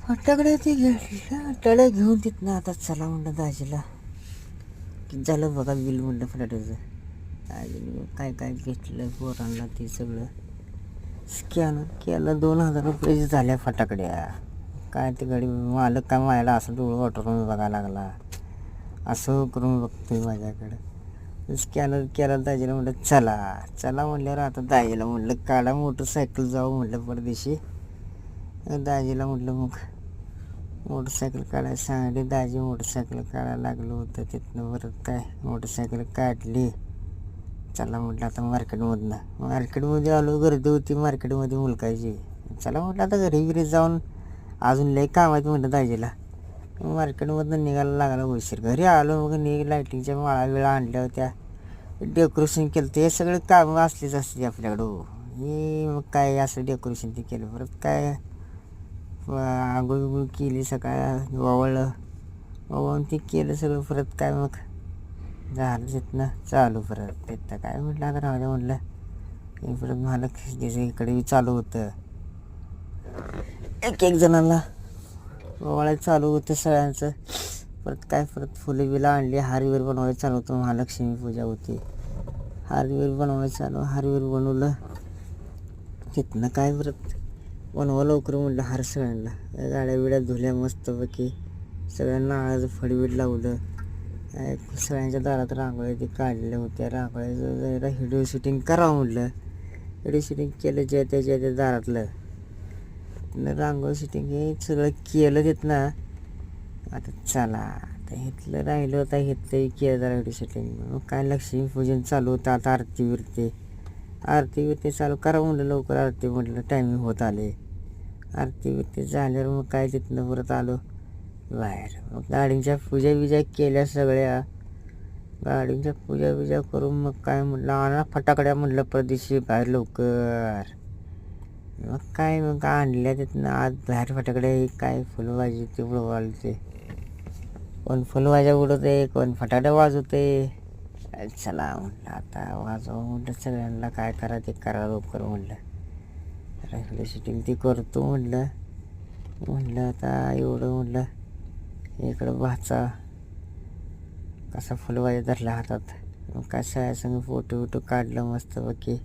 फटाकडे ते घेतलं टळ्या घेऊन तिथनं आता चला म्हणलं दाजीला की झालं बघा बिल म्हणलं फटाक्याचं. दाजीने काय काय घेतलं पोरांना ते सगळं स्कॅन केलं. 2000 रुपये झाल्या फटाकड्या. काय ते गाडी मालक काय मायला असं डोळं वाटरून बघायला लागला. असं करून बघतोय माझ्याकडं. स्कॅनर केला दाजीला म्हटलं चला चला म्हणल्यावर आता दाजीला म्हटलं काढा मोटरसायकल जाऊ म्हटलं परदेशी. दाजीला म्हटलं मग मोटरसायकल काढायला सांगितली. दाजी मोटरसायकल काढायला लागलं होतं. तिथनं परत काय मोटरसायकल काढली. चला म्हटलं आता मार्केटमध्ये आलो. गर्दी होती मार्केटमध्ये मुलकायची. चला म्हटलं आता घरी जाऊन अजून लई काम आहेत म्हटलं दाजीला. मार्केटमधनं निघायला लागला उशीर. घरी आलो मग लाईटिंगच्या माळा वेळा आणल्या होत्या. डेकोरेशन केलं ते सगळे कामं असलीच असते आपल्याकडं. हे मग काय असं डेकोरेशन ते केलं. परत काय आंघोळ बिंघोळ केली. सकाळ ओवाळून ते केलं सगळं. परत काय मग झालं तिथनं चालू परत. तिथं काय म्हटलं आता राहू द्या म्हटलं. हे परत मला त्याचं इकडे चालू होतं. एक जणांना ओवाळायला चालू होतं सगळ्यांचं. परत फुलं बिलं आणली. हारवीर बनवायला चालू होतं. महालक्ष्मी पूजा होती. हारवीर बनवायचं चालू. हारवीर बनवलं. तिथनं काय परत बनवा लवकर म्हटलं हार सगळ्यांना. गाड्या बिड्या धुल्या मस्तपैकी. सगळ्यांना नारळाचं फडबीड लावलं. सगळ्यांच्या दारात रांगोळ्या ते काढल्या होत्या. रांगोळ्याचं जरा व्हिडिओ शूटिंग करावं म्हटलं. व्हिडिओ शूटिंग केलं ज्या त्या दारातलं. रांगोळी शूटिंग हे सगळं केलं तिथनं. आता चला आता इथलं राहिलं होतं. इथलंही केलं जरा व्हिडिओ शूटिंग. मग काय लक्ष्मीपूजन चालू होतं. आता आरती बिरती चालू करा म्हणलं लवकर. आरती म्हटलं टायमिंग होत आले. आरती बिरती झाल्यावर मग काय तिथनं परत आलो बाहेर. मग गाडींच्या पूजा बिजा केल्या सगळ्या. गाडींच्या पूजा बिजा करून मग काय म्हटलं आणा फटाकड्या म्हटलं परदेशी बाहेर लवकर. मग आणल्या तिथनं आज बाहेर फटाकडे. काय फुलभाजी ते उडवायचे. कोण फुलभाज्या उडवते कोण फटाकडे वाजवते. चला म्हटलं आता वाजवा म्हटलं सगळ्यांना. काय करा ते करा लवकर म्हटलं. राहिलं शूटिंग ती करतो म्हटलं आता एवढं म्हटलं. इकडं भाचा कसा फुलभाजी धरला हातात. मग काय सगळ्यासंग फोटो काढलं मस्तपैकी.